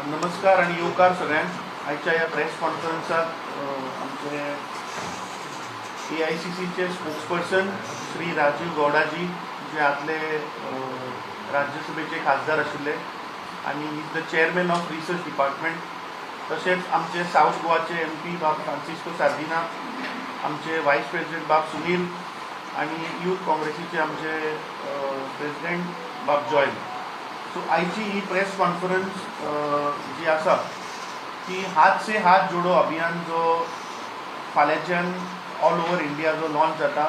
नमस्कार आणि येवकार सगळ्यांक। आयच्या ह्या प्रेस कॉन्फरन्सात आमचे AICCचे स्पोक्सपर्सन श्री राजीव गौडाजी, जे आदले राज्यसभेचे खासदार आशिल्ले आणि is the chairman of research department, तशेंच आमचे साऊथ गोवाचे MP बाब फ्रांसिस्को सार्दिना, आमचे वायस प्रेसिडेंट बाब सुनील आणि यूथ काँग्रेसीचे आमचे प्रेसिडेंट बाब जॉयल। सो आयची ही प्रेस कॉन्फरन्स जी आसा ती हाथ से हाथ जोडो अभियान जो फाल्यांच्यान ऑल ओवर इंडिया जो लॉन्च जाता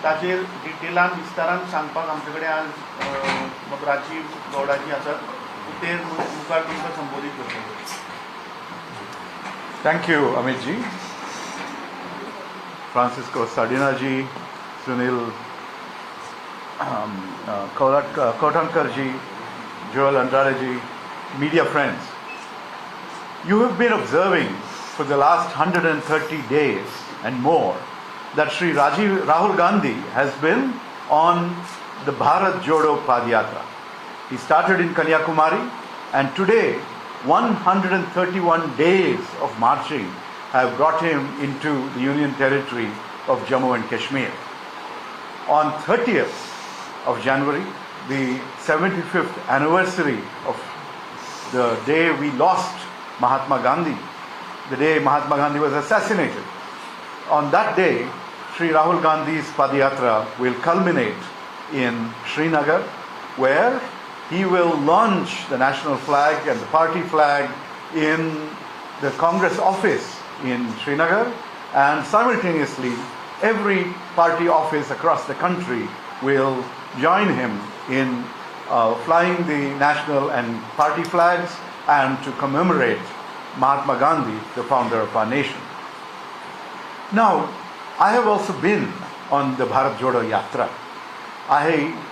ताचेर डिटेलान विस्तारान सांगपाक आमचे कडेन आज राजीव गौडाजी आसात। ते मुखार तुमकां संबोधीत करतले। Thank you, Amit ji, Francisco Sardina ji, Sunil Kotankar ji, Joel Andrade ji, media friends. You have been observing for the last 130 days and more that Sri Rahul Gandhi has been on the Bharat Jodo Yatra. He started in Kanyakumari, and today 131 days of marching have brought him into the Union Territory of Jammu and Kashmir. On 30th of January, the 75th anniversary of the day we lost Mahatma Gandhi, the day Mahatma Gandhi was assassinated. On that day, Sri Rahul Gandhi's Padayatra will culminate in Srinagar, where he will launch the national flag and the party flag in the Congress office in Srinagar, and simultaneously every party office across the country will join him in flying the national and party flags and to commemorate Mahatma Gandhi, the founder of our nation. Now, I have also been on the Bharat Jodo Yatra.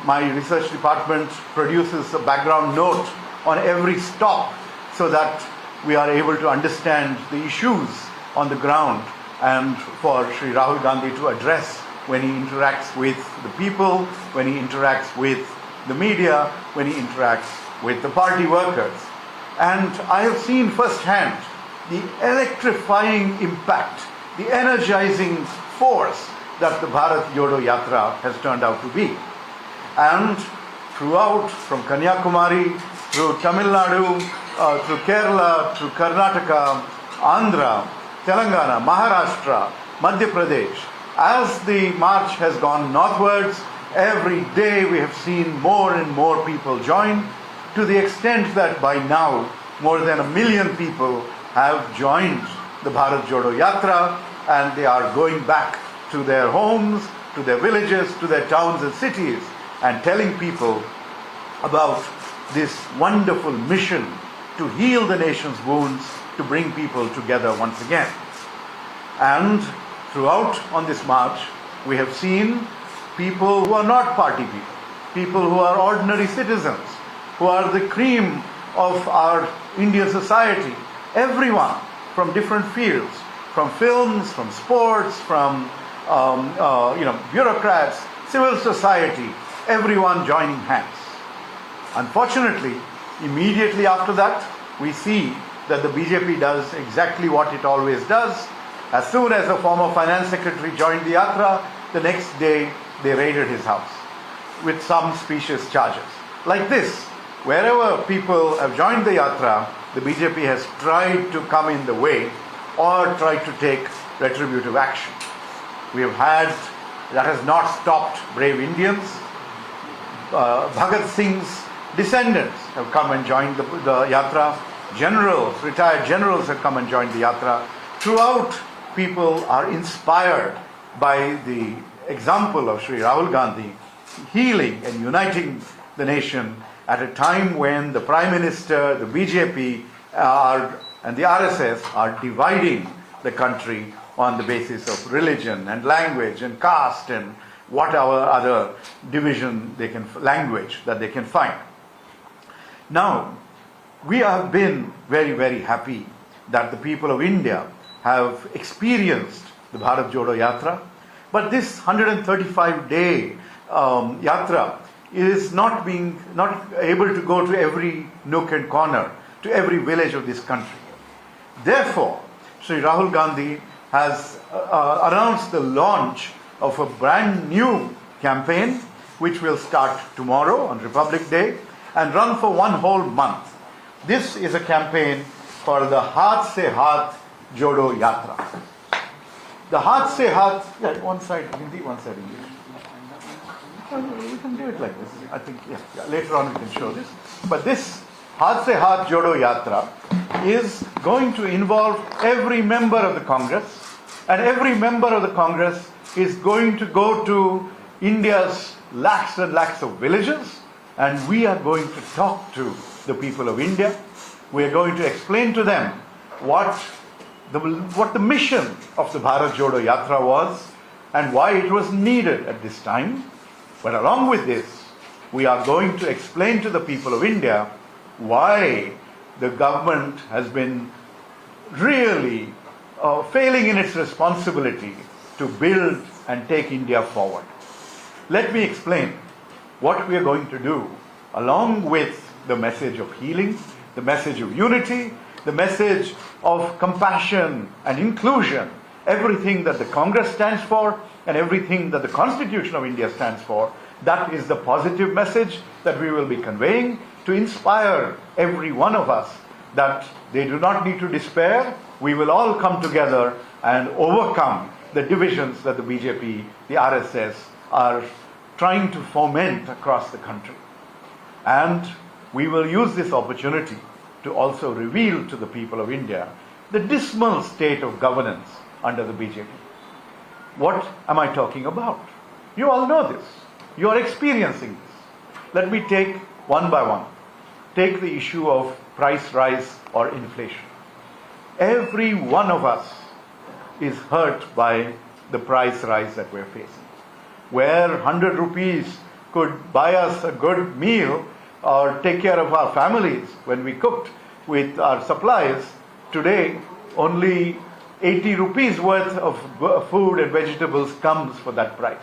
My research department produces a background note on every stop so that we are able to understand the issues on the ground and for Sri Rahul Gandhi to address when he interacts with the people, when he interacts with the media, when he interacts with the party workers. And I have seen firsthand the electrifying impact, the energizing force that the Bharat Jodo Yatra has turned out to be. And throughout, from Kanyakumari through Tamil Nadu, through Kerala, through Karnataka, Andhra, Telangana, Maharashtra, Madhya Pradesh, as the march has gone northwards, every day we have seen more and more people join, to the extent that by now more than 1 million people have joined the Bharat Jodo Yatra, and they are going back to their homes, to their villages, to their towns and cities, and telling people about this wonderful mission to heal the nation's wounds, to bring people together once again. And throughout on this march, we have seen people who are not party people, people who are ordinary citizens, who are the cream of our Indian society, everyone from different fields, from films, from sports, from bureaucrats, civil society, everyone joining hands. Unfortunately, immediately after that, we see that the BJP does exactly what it always does. As soon as a former finance secretary joined the Yatra, the next day they raided his house with some specious charges. Like this, wherever people have joined the Yatra, the BJP has tried to come in the way or tried to take retributive action. We have had, that has not stopped brave Indians. Bhagat Singh's descendants have come and joined the Yatra. Generals, retired generals have come and joined the Yatra. Throughout, people are inspired by the example of Sri Rahul Gandhi healing and uniting the nation at a time when the Prime Minister, the BJP and the RSS are dividing the country on the basis of religion and language and caste and whatever other division language that they can find. Now, we have been very, very happy that the people of India have experienced the Bharat Jodo Yatra. But this 135-day yatra is not able to go to every nook and corner, to every village of this country. Therefore, Sri Rahul Gandhi has announced the launch of a brand new campaign which will start tomorrow on Republic Day and run for one whole month. This is a campaign for the Haath Se Haath Jodo Yatra. The Haath Se Haath, one side Hindi, one side English. We can do it like this. I think, later on we can show this. But this Haath Se Haath Jodo Yatra is going to involve every member of the Congress, and every member of the Congress is going to go to India's lakhs and lakhs of villages, and we are going to talk to the people of India. We are going to explain to them what the mission of the Bharat Jodo Yatra was and why it was needed at this time. But along with this, we are going to explain to the people of India why the government has been really failing in its responsibility to build and take India forward. Let me explain what we are going to do along with the message of healing, the message of unity, the message of compassion and inclusion, everything that the Congress stands for and everything that the Constitution of India stands for. That is the positive message that we will be conveying to inspire every one of us that they do not need to despair. We will all come together and overcome the divisions that the BJP, the RSS are trying to foment across the country. And we will use this opportunity to also reveal to the people of India the dismal state of governance under the BJP. What am I talking about? You all know this. You are experiencing this. Let me take one by one. Take the issue of price rise or inflation. Every one of us is hurt by the price rise that we're facing. Where 100 rupees could buy us a good meal or take care of our families when we cooked with our supplies, today only 80 rupees worth of food and vegetables comes for that price.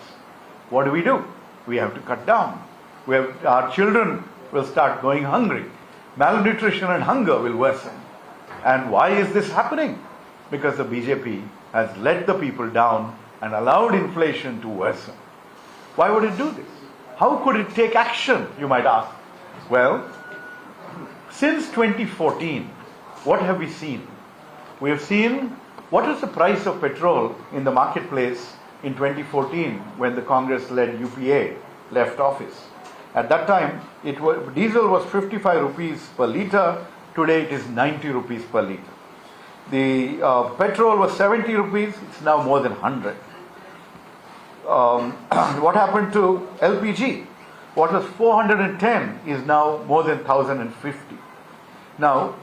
What do? We have to cut down. Our children will start going hungry. Malnutrition and hunger will worsen. And why is this happening? Because the BJP has let the people down and allowed inflation to worsen. Why would it do this? How could it take action, you might ask? Well, since 2014, what have we seen? We have seen what is the price of petrol in the marketplace in 2014 when the Congress-led UPA left office. At that time, diesel was 55 rupees per litre. Today it is 90 rupees per litre. The petrol was 70 rupees. It's now more than 100. What happened to LPG? What was 410 is now more than 1,050. Now,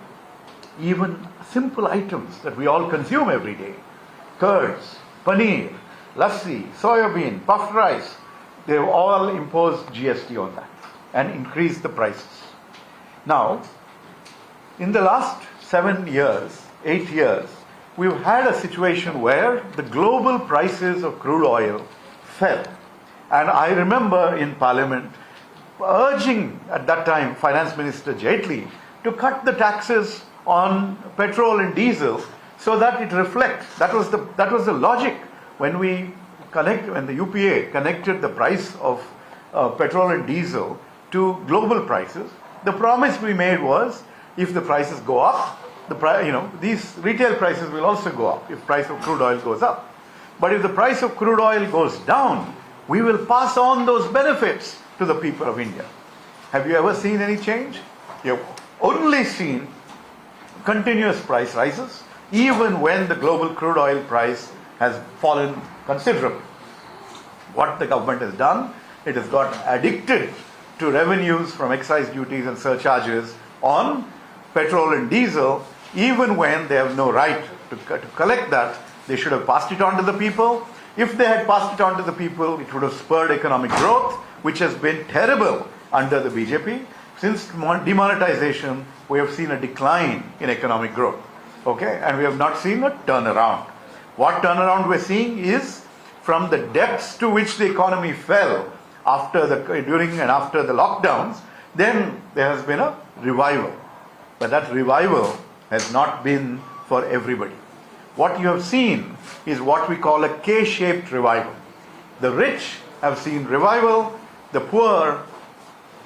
even simple items that we all consume every day, curds, paneer, lassi, soya bean, puffed rice, they've all imposed GST on that and increased the prices. Now, in the last 7 years, 8 years, we've had a situation where the global prices of crude oil fell. And I remember in Parliament urging at that time Finance Minister Jaitley to cut the taxes on petrol and diesel so that it reflects. That was the logic when the UPA connected the price of petrol and diesel to global prices. The promise we made was if the prices go up, these retail prices will also go up if price of crude oil goes up. But if the price of crude oil goes down, we will pass on those benefits to the people of India. Have you ever seen any change? You've only seen continuous price rises, even when the global crude oil price has fallen considerably. What the government has done, it has got addicted to revenues from excise duties and surcharges on petrol and diesel, even when they have no right to collect that. They should have passed it on to the people. If they had passed it on to the people, it would have spurred economic growth, which has been terrible under the BJP. Since demonetization, we have seen a decline in economic growth. Okay? And we have not seen a turnaround. What turnaround we're seeing is from the depths to which the economy fell during and after the lockdowns, then there has been a revival. But that revival has not been for everybody. What you have seen is what we call a K-shaped revival. The rich have seen revival, the poor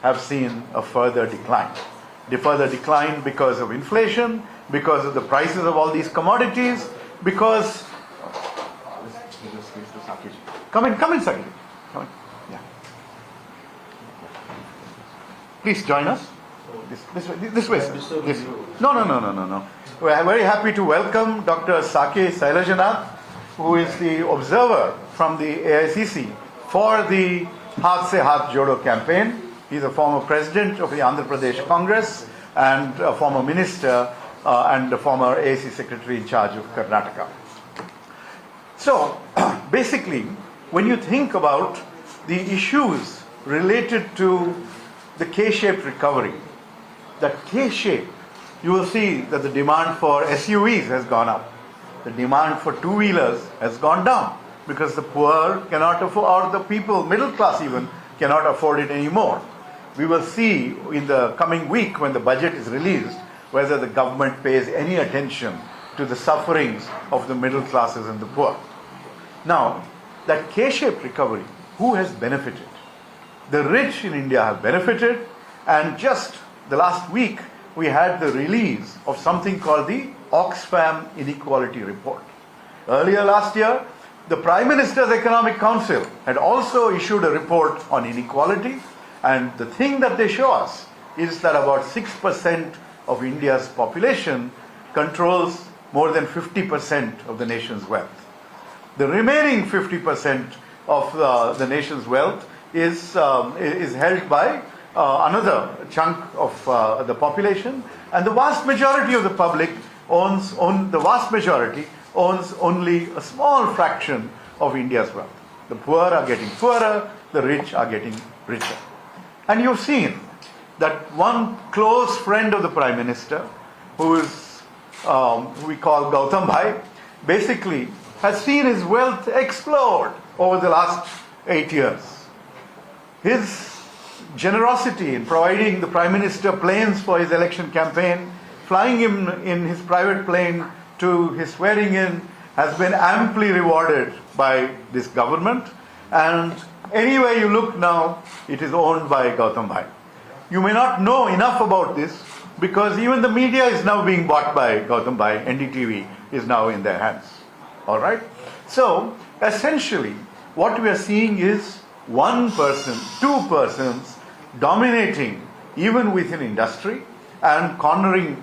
have seen a further decline. The further decline because of inflation, because of the prices of all these commodities, because... Come in, Sakiji. Come in. Yeah. Please join us. This way, sir. This. No. We are very happy to welcome Dr. Sake Sailajanath, who is the observer from the AICC for the Haath Se Haath Jodo campaign. He is a former president of the Andhra Pradesh Congress and a former minister and a former AIC secretary in charge of Karnataka. So, basically, when you think about the issues related to the K-shaped recovery, that K-shape, you will see that the demand for SUVs has gone up. The demand for two-wheelers has gone down because the poor cannot afford, or the people, middle class even, cannot afford it anymore. We will see in the coming week when the budget is released whether the government pays any attention to the sufferings of the middle classes and the poor. Now, that K-shaped recovery, who has benefited? The rich in India have benefited, and just the last week we had the release of something called the Oxfam Inequality Report. Earlier last year, the Prime Minister's Economic Council had also issued a report on inequality, and the thing that they show us is that about 6% of India's population controls more than 50% of the nation's wealth. The remaining 50% of the nation's wealth is held by another chunk of the population, and the vast majority of the public owns only a small fraction of India's wealth. The poor are getting poorer, the rich are getting richer. And you've seen that one close friend of the Prime Minister, who we call Gautam Bhai, basically has seen his wealth explode over the last 8 years. His generosity in providing the Prime Minister planes for his election campaign, flying him in his private plane to his swearing in, has been amply rewarded by this government. And anywhere you look now, it is owned by Gautam Bhai. You may not know enough about this because even the media is now being bought by Gautam Bhai. NDTV is now in their hands. All right? So, essentially, what we are seeing is one person, two persons dominating even within industry and cornering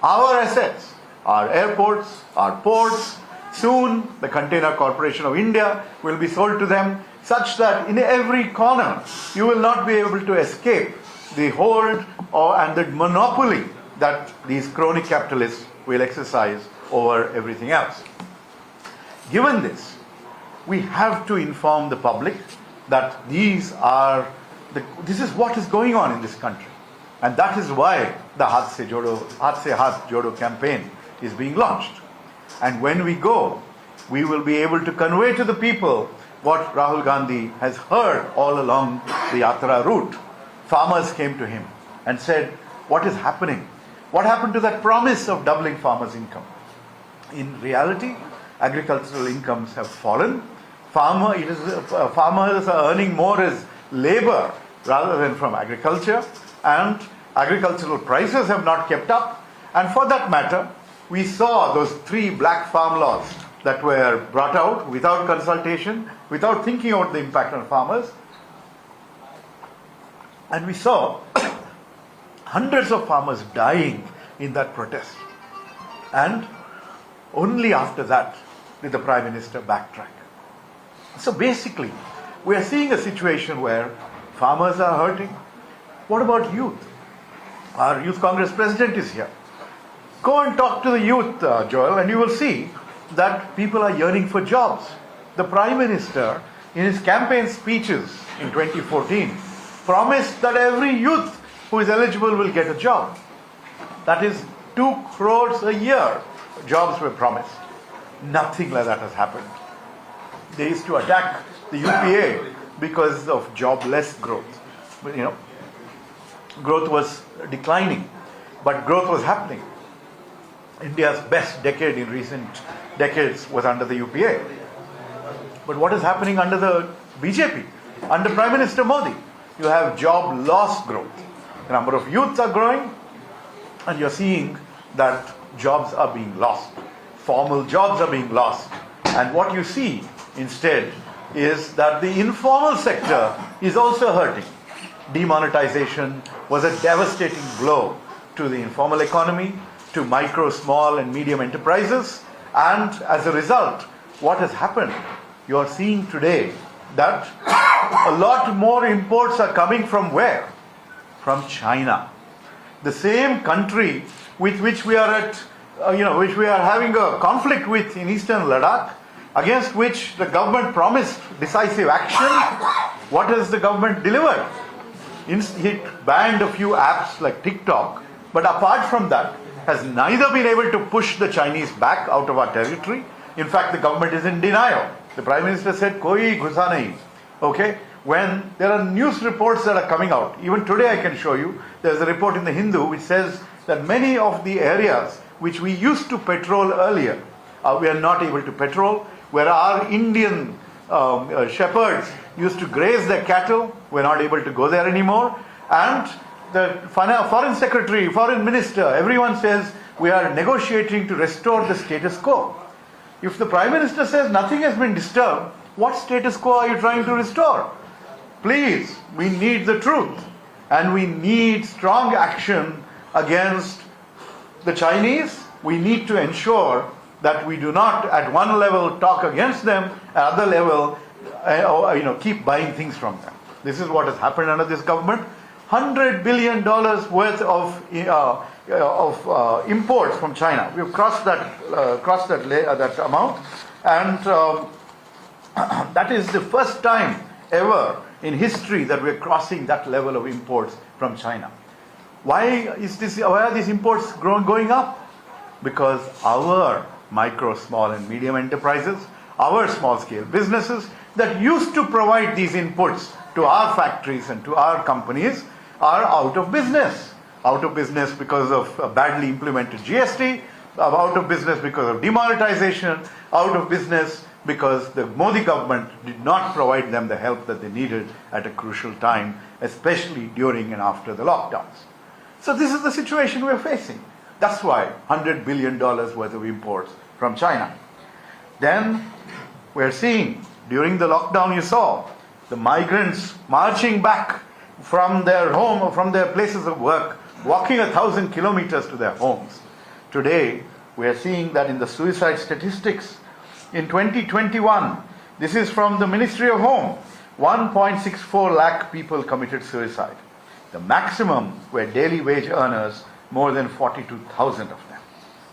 our assets, our airports, our ports. Soon, the Container Corporation of India will be sold to them, such that in every corner you will not be able to escape the hold and the monopoly that these crony capitalists will exercise over everything else. Given this, we have to inform the public that this is what is going on in this country. And that is why the Haath Se Haath Jodo campaign is being launched. And when we go, we will be able to convey to the people what Rahul Gandhi has heard all along the Yatra route. Farmers came to him and said, what is happening? What happened to that promise of doubling farmers' income? In reality, agricultural incomes have fallen. Farmers are earning more as labor rather than from agriculture, and agricultural prices have not kept up. And for that matter, we saw those 3 black farm laws that were brought out without consultation, without thinking about the impact on farmers. And we saw hundreds of farmers dying in that protest. And only after that did the Prime Minister backtrack. So basically, we are seeing a situation where farmers are hurting. What about youth? Our Youth Congress President is here. Go and talk to the youth, Joel, and you will see that people are yearning for jobs. The Prime Minister, in his campaign speeches in 2014, promised that every youth who is eligible will get a job. That is 2 crores a year jobs were promised. Nothing like that has happened. They used to attack the UPA because of jobless growth. But, growth was declining, but growth was happening. India's best decade in recent decades was under the UPA. But what is happening under the BJP? Under Prime Minister Modi, you have job loss growth. The number of youths are growing, and you're seeing that jobs are being lost. Formal jobs are being lost. And what you see instead is that the informal sector is also hurting. Demonetization was a devastating blow to the informal economy, to micro, small and medium enterprises, and as a result, what has happened? You are seeing today that a lot more imports are coming from where? From China. The same country with which we are which we are having a conflict with in eastern Ladakh, against which the government promised decisive action. What has the government delivered? It banned a few apps like TikTok, but apart from that, has neither been able to push the Chinese back out of our territory. In fact, the government is in denial. The Prime Minister said, "Koi ghusa nahi." Okay? When there are news reports that are coming out, even today I can show you, there's a report in the Hindu which says that many of the areas which we used to patrol earlier, we are not able to patrol, where our Indian shepherds used to graze their cattle, we're not able to go there anymore. And the foreign secretary, foreign minister, everyone says we are negotiating to restore the status quo. If the Prime Minister says nothing has been disturbed, what status quo are you trying to restore? Please, we need the truth. And we need strong action against the Chinese. We need to ensure that we do not at one level talk against them, at other level keep buying things from them. This is what has happened under this government. $100 billion worth of imports from China. We've crossed that amount, and that is the first time ever in history that we're crossing that level of imports from China. Why are these imports going up? Because our micro, small and medium enterprises, our small scale businesses that used to provide these inputs to our factories and to our companies are out of business. Out of business because of badly implemented GST, out of business because of demonetization, out of business because the Modi government did not provide them the help that they needed at a crucial time, especially during and after the lockdowns. So this is the situation we're facing. That's why $100 billion worth of imports from China. Then we're seeing, during the lockdown you saw, the migrants marching back from their home or from their places of work, walking 1,000 kilometers to their homes. Today, we are seeing that in the suicide statistics, in 2021, this is from the Ministry of Home, 1.64 lakh people committed suicide. The maximum were daily wage earners, more than 42,000 of them.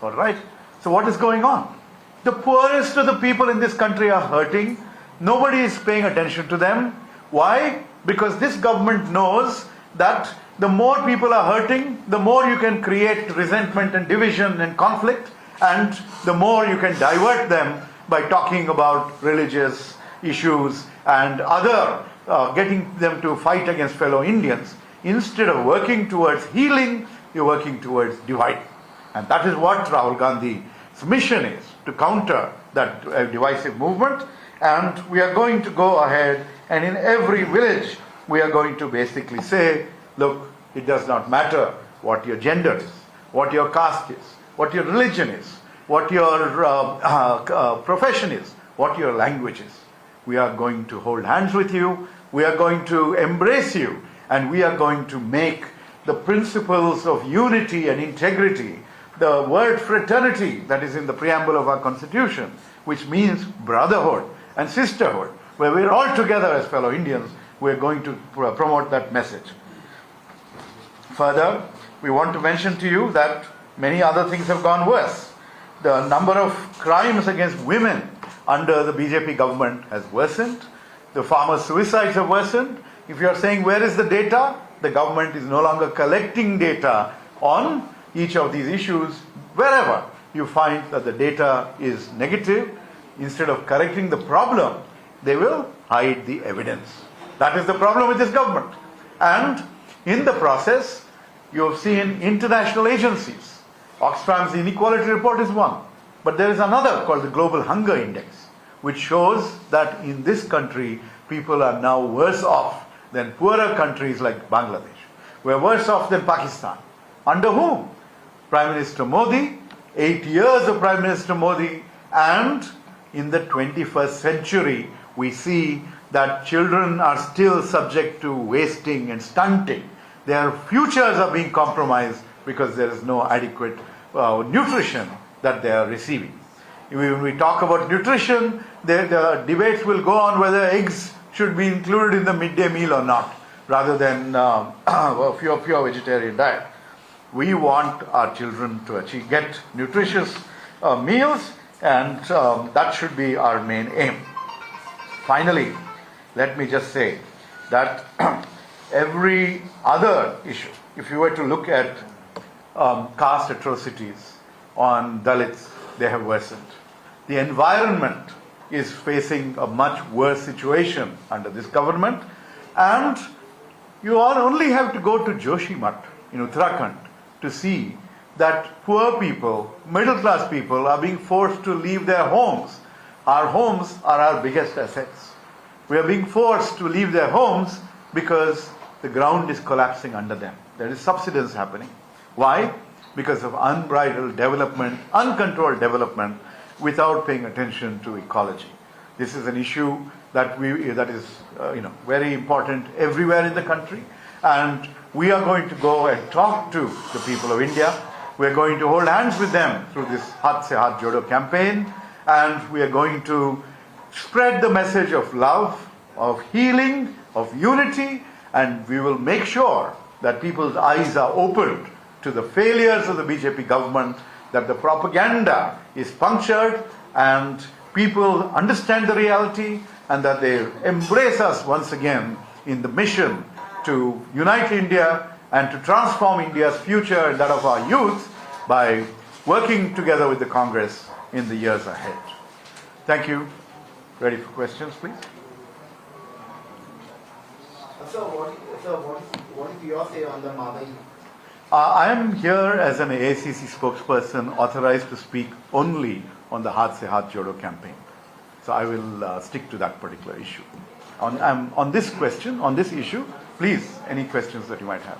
All right? So what is going on? The poorest of the people in this country are hurting. Nobody is paying attention to them. Why? Because this government knows that the more people are hurting, the more you can create resentment and division and conflict, and the more you can divert them by talking about religious issues and other, getting them to fight against fellow Indians. Instead of working towards healing, you're working towards dividing. And that is what Rahul Gandhi's mission is, to counter that divisive movement. And we are going to go ahead, and in every village, we are going to basically say, look, it does not matter what your gender is, what your caste is, what your religion is, what your profession is, what your language is. We are going to hold hands with you, we are going to embrace you, and we are going to make the principles of unity and integrity, the word fraternity that is in the preamble of our Constitution, which means brotherhood and sisterhood, where we're all together as fellow Indians, we're going to promote that message. Further, we want to mention to you that many other things have gone worse. The number of crimes against women under the BJP government has worsened. The farmer suicides have worsened. If you are saying where is the data, the government is no longer collecting data on each of these issues. Wherever you find that the data is negative, instead of correcting the problem, they will hide the evidence. That is the problem with this government. And in the process, you have seen international agencies. Oxfam's inequality report is one. But there is another called the Global Hunger Index, which shows that in this country, people are now worse off than poorer countries like Bangladesh. We are worse off than Pakistan. Under whom? Prime Minister Modi, 8 years of Prime Minister Modi, and in the 21st century, we see that children are still subject to wasting and stunting. Their futures are being compromised because there is no adequate nutrition that they are receiving. When we talk about nutrition, the debates will go on whether eggs should be included in the midday meal or not, rather than a pure vegetarian diet. We want our children to get nutritious meals, and that should be our main aim. Finally, let me just say that every other issue, if you were to look at caste atrocities on Dalits, they have worsened. The environment is facing a much worse situation under this government, and you all only have to go to Joshimath in Uttarakhand to see that poor people, middle class people are being forced to leave their homes. Our homes are our biggest assets. We are being forced to leave their homes because the ground is collapsing under them. There is subsidence happening. Why? Because of unbridled development, uncontrolled development, without paying attention to ecology. This is an issue that is very important everywhere in the country, and we are going to go and talk to the people of India. We are going to hold hands with them through this Haath Se Haath Jodo campaign, and we are going to spread the message of love, of healing, of unity, and we will make sure that people's eyes are opened to the failures of the BJP government, that the propaganda is punctured and people understand the reality, and that they embrace us once again in the mission to unite India and to transform India's future and that of our youth by working together with the Congress in the years ahead. Thank you. Ready for questions, please? Sir, what is your say on the Madai? I am here as an AICC spokesperson authorized to speak only on the Haath Se Haath Jodo campaign. So I will stick to that particular issue. On this question, on this issue, please, any questions that you might have.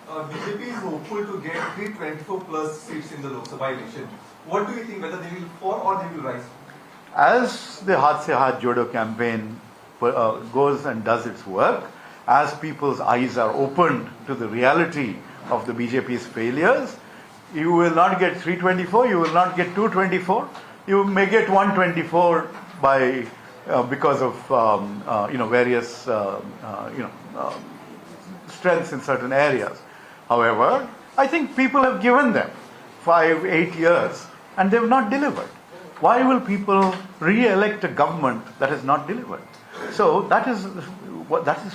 BJP is hopeful to get 324 plus seats in the Lok Sabha election. What do you think, whether they will fall or they will rise? As the Haath Se Haath Jodo campaign goes and does its work, as people's eyes are opened to the reality of the BJP's failures, you will not get 324, you will not get 224, you may get 124 by because of various strengths in certain areas. However, I think people have given them 5-8 years and they have not delivered. Why will people re-elect a government that has not delivered? So that is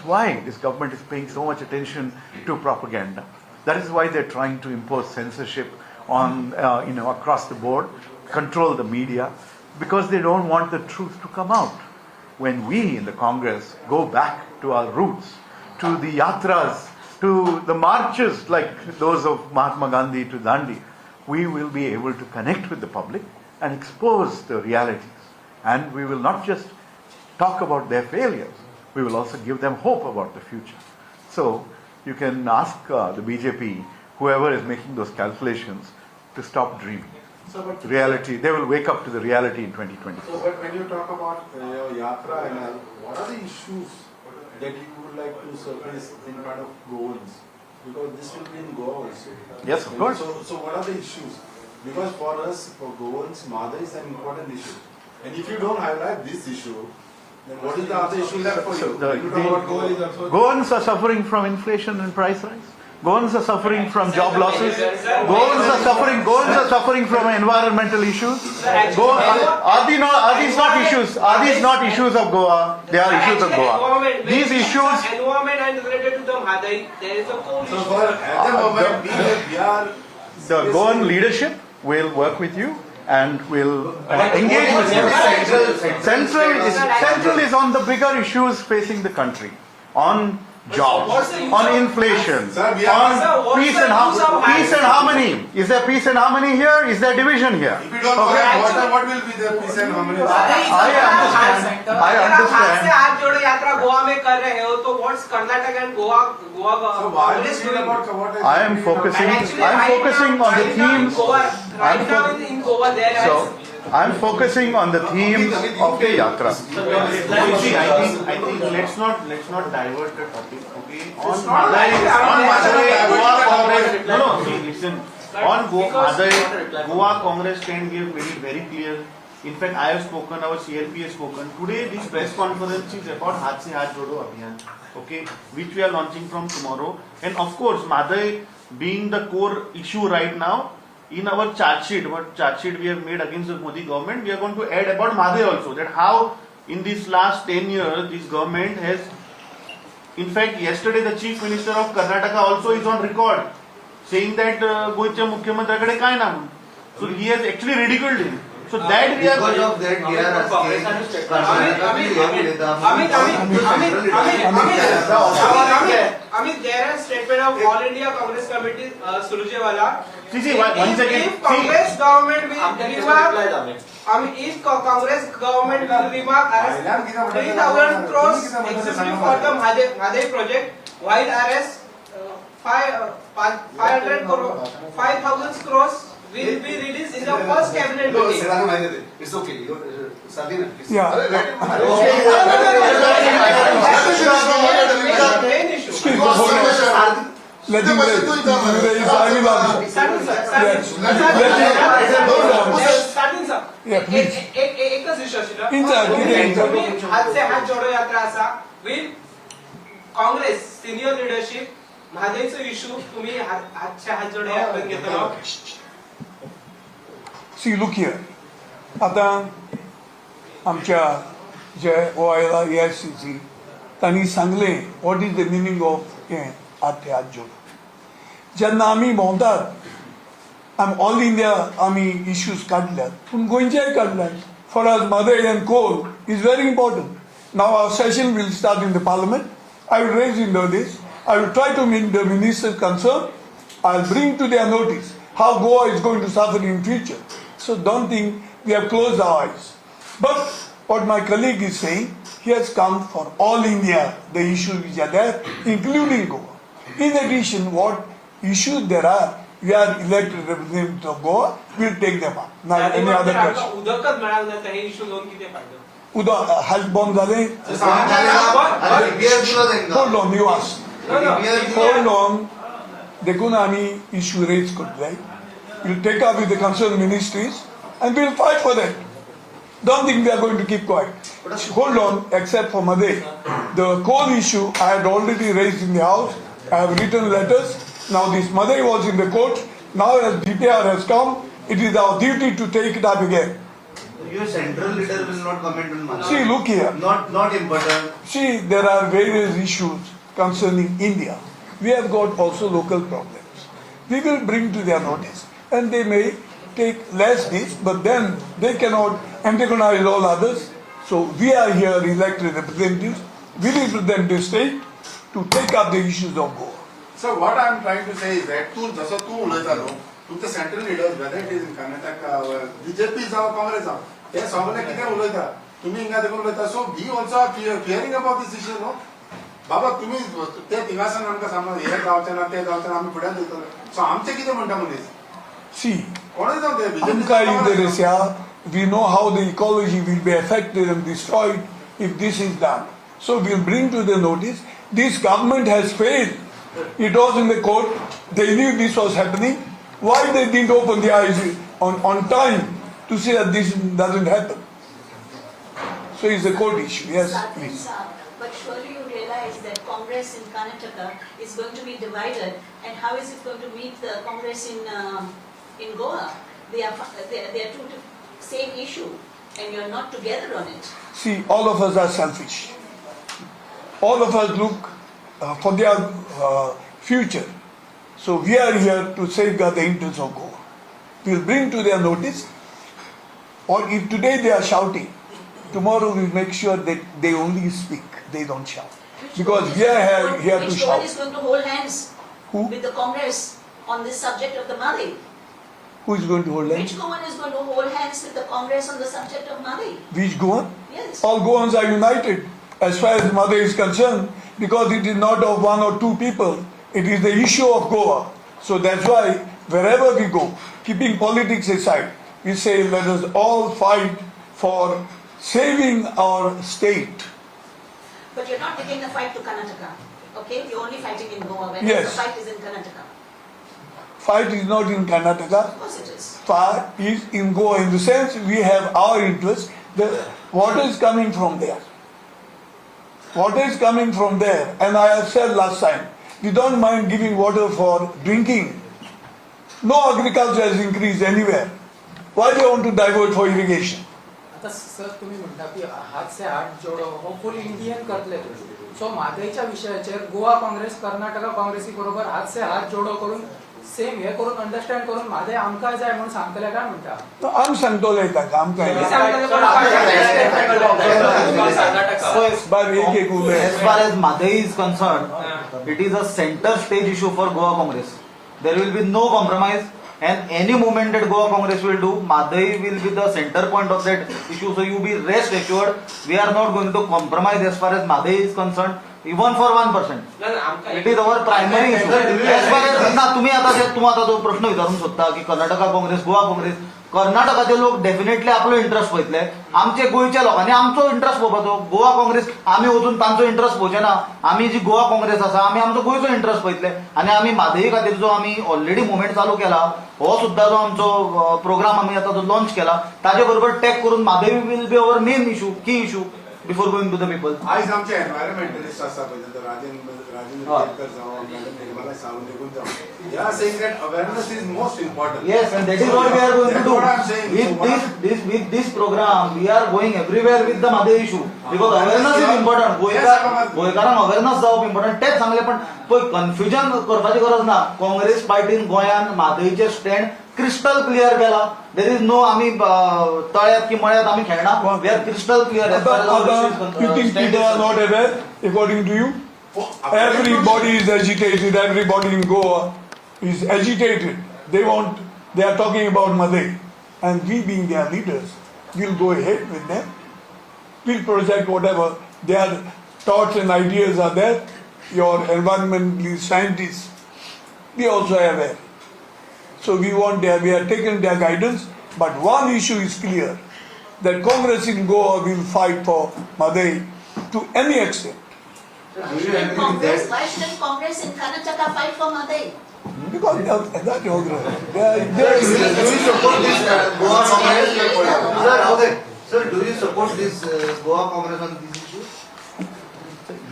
why this government is paying so much attention to propaganda. That is why they're trying to impose censorship on across the board, control the media, because they don't want the truth to come out. When we in the Congress go back to our roots, to the yatras, to the marches like those of Mahatma Gandhi to Dandi, we will be able to connect with the public and expose the realities. And we will not just talk about their failures, we will also give them hope about the future. So you can ask the BJP, whoever is making those calculations, to stop dreaming. So, but Reality, they will wake up to the reality in 2024. So, but when you talk about your yatra and all, what are the issues that you would like to surface in front of Goans? Because this will be in Goa also. Yes, of course. So what are the issues? Because for us, for Goans, Mother is an important issue. And if you don't highlight this issue, then what is the other issue left for you? Goans are suffering from inflation and price rise. Goans are suffering from job losses. Goans are suffering from environmental issues. Are these not issues? Are these not issues of Goa? They are issues of Goa. These issues. Environment and related to the Madai, there is a core issue. So at the moment, we are The Goan leadership will work with you, and we'll engage with you. Central is on the bigger issues facing the country, on jobs, on inflation, Sir, we are- on peace and harmony. Is there peace and harmony here? Is there division here? If you don't know what will be the peace and harmony? I हाथ understand. से हाथ जोड़ो यात्रा गोवा में कर रहे हो तो what's Karnataka and Goa So why Congress is it doing? about what is I am focusing on the themes. Right now in Goa there So I'm focusing on the themes of the yatra. See, I think let's not divert the topic. Okay, on It's not Madai, like- Goa Congress. No, see, listen. On Madai, Goa Congress can give made it very clear. In fact, I have spoken, our CLP has spoken. Today, this press conference is about Haath Se Haath Jodo Abhiyan, okay, which we are launching from tomorrow. And of course, Madai being the core issue right now, in our charge sheet we have made against the Modi government, we are going to add about Madai also, that how in this last 10 years, this government has, in fact, yesterday the Chief Minister of Karnataka also is on record, saying that Goicha Mukhyamantri kai na. So he has actually ridiculed him. So that we are because of that we are asking Amit, there is statement of All India Congress Committee Surjewala. See, once again, If Congress government will remark, if Congress government will remark as 3,000 crores excessive for the Madai project, while RS 500 crores, 5,000 crores will be released in the first cabinet meeting. it's okay. Sadhina. Yeah. Main issue. Let him raise. I will answer. Starting sir. Yeah, please. एकच विषय आशिल्लो. Inside. तुम्ही हात से हात जोडो यात्रा आसा. Will Congress senior leadership म्हादेचो इशू तुम्ही हात से हात जोडो यात्रेत घेतलो. See, look here. आता आमच्या जे ओआयला AICC त्यांनी सांगले what is the meaning of हात से हात जोडो. जेन्ना आमी भोंवतात आमी ऑल इंडिया आमी इश्यूज काडल्यात पूण गोंयचेय काडल्यात. For us Mhadei and coal is very important. Now our session will start in the parliament. I will raise in this. I will try to meet the ministers concerned. I will bring to their notice how Goa is going to suffer in future. So don't think we have closed our eyes. But what my colleague is saying, he has come for all India, the issues which are there, including Goa. In addition, what issues there are, we are elected representatives of Goa, we will take them up. Now, any other question? उदकच मेळाक ना ते issue loan किती फायदो. Uda, health bomb zale? Hold on, you ask. Hold on. देखून आम्ही issue raise करतले. We'll take up with the concerned ministries and we'll fight for that. Don't think we are going to keep quiet. Hold on, except for Madai. The coal issue I had already raised in the house. I have written letters. Now this Madai was in the court. Now as DPR has come, it is our duty to take it up again. Your central leader will not comment on Madai. See, look here. Not important. See, there are various issues concerning India. We have got also local problems. We will bring to their notice. And they may take less this, but then they cannot antagonize all others. So we are here elected representatives. We represent the state to take up the issues of Goa. So what I am trying to say is that जसं तू उलयतालो तुमचे central leaders whether it is in Karnataka or BJP जावं काँग्रेस जावं हे सगळे कितें उलयता तुम्ही हिंगा देखून उलयता so we also are fearing about this issue no बाबा तुम्ही ते थिंगासान आमकां सांगो हे जावचें ना ते जावचें ना आमी फुड्यान दितले सो आमचें कितें म्हणटा मनीस See, कोणूय जावं ते Amka Indonesia, we know how the ecology will be affected and destroyed if this is done. So we'll bring to the notice, this government has failed. It was in the court, they knew this was happening. Why they didn't open the eyes on time to see that this doesn't happen? So it's a court issue, yes, please. But surely you realize that Congress in Karnataka is going to be divided, and how is it going to meet the Congress in Goa? They are two same issue, and you are not together on it. See, all of us are selfish. All of us look for their future. So we are here to safeguard the interests of Goa. We will bring to their notice Or if today they are shouting, tomorrow we make sure that they only speak, they don't shout. Because we are here to Which shout. one is going to hold hands Who? with the Congress on this subject of the Madai? Who is going to hold hands? Which one is going to hold hands with the Congress on the subject of Madai? Which Goan? Yes. All Goans are united as far as Mother is concerned, because it is not of one or two people, it is the issue of Goa. So that's why wherever we go, keeping politics aside, we say let us all fight for saving our state. But you're not taking the fight to Karnataka, okay? You're only fighting in Goa, whereas Yes. the fight is in Karnataka. Fight is not in Karnataka, Of course it is. fight is in Goa. In the sense we have our interest, the water is coming from there. Water is coming from there, and I have said last time, we don't mind giving water for drinking. No agriculture has increased anywhere. Why do you want to divert for irrigation? आता sir तुम्ही म्हणता की हात से हात जोडो हो full Indian करतले सो म्हादयच्या विशयाचेर गोवा काँग्रेस कर्नाटका काँग्रेसी बरोबर हात से हात जोडो करून सेम हे करून अंडरस्टँड करून म्हादय आमकां जाय म्हणून सांगतले काय म्हणटा आम सांगतोले ताका आमकां बाय एक एक उलय As far as Madai is concerned, it is a center stage issue for Goa Congress. There will be no compromise, and any movement that Goa Congress will do, Madai will be the center point of that issue. So you be rest assured, we are not going to compromise as far as Madai is concerned, even for 1%. It is our primary issue. As far as ना तुम्ही आता जो प्रश्न विचारून सोदता की कर्नाटका काँग्रेस गोवा काँग्रेस, कर्नाटकाचे लोक डेफिनेटली आपलो इंटरेस्ट पळयतले, आमचे गोंयच्या लोकांनी आमचो इंटरेस्ट पळोवपाचो. गोवा काँग्रेस आमी वचून तांचो इंटरेस्ट पळोवचे ना. आमी जी गोवा काँग्रेस आसा आमी आमचो गोंयचो इंटरेस्ट पळयतले, आनी आमी म्हादई खातीर जो आमी ऑलरेडी मुवमेंट चालू केला, हो सुद्धा जो आमचो प्रोग्राम आमी आतां जो लॉन्च केला, ताजे बरोबर टॅग करून Mhadei will be our main issue, की issue before going to the people. आयज आमचे एनवायरमेंटलिस्ट आसा पळय तो राजेंद्र केरकर जावं मॅडम निर्मला सावंत देखून जावं, they are saying that awareness is most important. Yes, and that is what we are going to do. With this program, we are going everywhere with the Madai issue, because awareness is important. गोंयकारांक awareness जावप important. तेच सांगले, पण पळय confusion करपाची गरज ना. काँग्रेस पार्टीन गोंयान म्हादईचे स्टँड क्रिस्टल क्लियर केला. देर इज नो आम्ही तळ्यात की मळ्यात आम्ही खेळना. We are crystal clear. You think people are not aware, according to you? Everybody is agitated. Everybody in Goa is agitated. They are talking about Madai, and we, being their leaders, will go ahead with them. We'll project whatever their thoughts and ideas are there. Your environmental scientists, we also are aware. So we have taken their guidance, but one issue is clear, that Congress in Goa will fight for Madai to any extent. Why shouldn't Congress in Karnataka fight for Madai? Because that Congress, Do you support this Goa Congress? Sir, do you support this Goa Congress on these issues?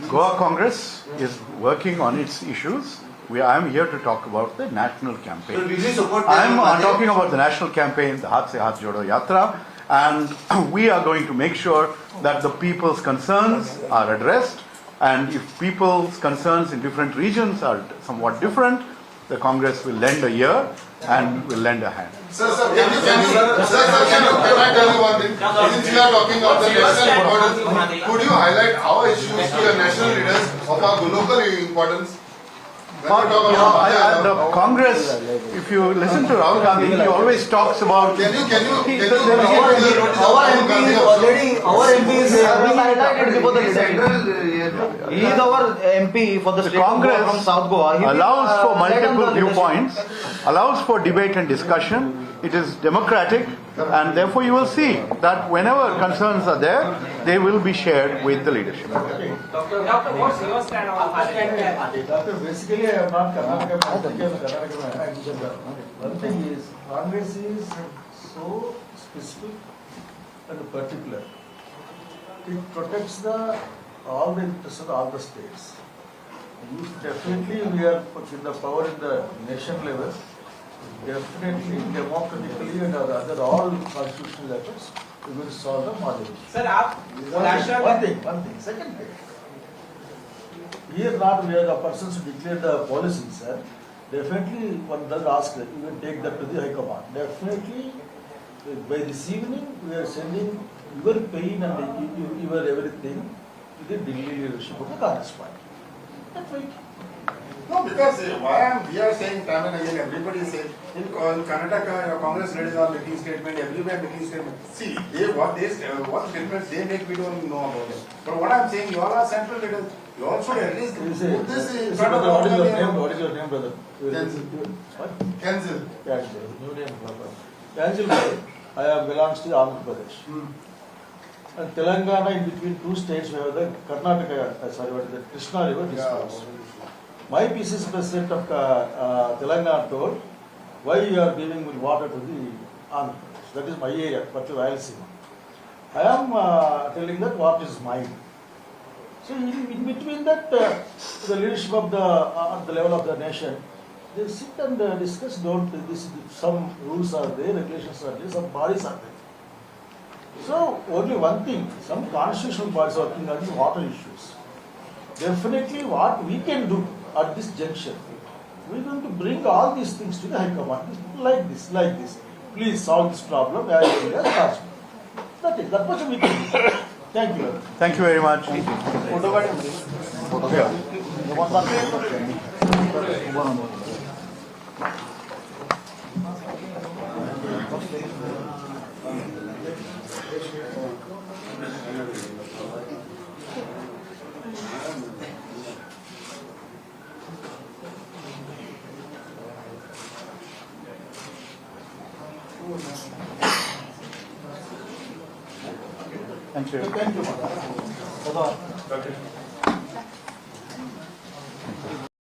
Goa Congress is working on its issues. I am here to talk about the national campaign. So will you support I am talking about the national campaign, the Haath Se Haath Jodo Yatra, and we are going to make sure that the people's concerns are addressed, and if people's concerns in different regions are somewhat different, the Congress will lend a ear and will lend a hand. Sir, can I tell you one thing? Since you are talking of the national importance, could you highlight our issues to the national leaders of our local importance? The Congress, if you listen to Rahul Gandhi, he always talks about. Can you Our MP is already, our MP is highlighted before the central. He is our MP for the state of Goa from South Goa. Allows for multiple viewpoints, allows for debate and discussion. It is democratic, and therefore you will see that whenever concerns are there, they will be shared with the leadership. Doctor, what's your stand on Karnataka? Doctor, basically I am not Karnataka. One thing is, Congress is so specific and particular. It protects all the interests of all the states. Definitely we are in the power in the nation level. Definitely, democratically and other all constitutional efforts, we will solve the model. Sir, one thing. Second thing. Here not we are the persons who declare the policy, sir. Definitely one does ask, you will take that to the High Command. Definitely By this evening, we are sending your pain and your everything to the Delhi leadership of the Congress party. That's right. No, because we are saying time and again, everybody is saying, in Karnataka, your Congress leaders are making statement, everywhere making statement. See, what statements they make, we don't know about it. But what I am saying, you all are central leaders, you all should at least put this in front of What is your the name? What is your name, brother? What? Cancel. Cancel. New name, brother. Cancel, brother. I belongs to Andhra Pradesh. And Telangana, in between two states, we have the Karnataka, the Krishna River disputes. My PCC president of Telangana told, why you are giving water to the Andhra Pradesh? That is my area, particularly Rayalaseema. I am telling that what is mine. So in between that, the leadership of at the level of the nation, they sit and discuss. Some rules are there, regulations are there, some bodies are there. So only one thing, some constitutional bodies are working on the water issues. Definitely, what we can do at this junction, we are going to bring all these things to the High Command, like this. Please solve this problem as early as possible. That is, that much we can do. Thank you. Thank you very much. Thank you. Thank you.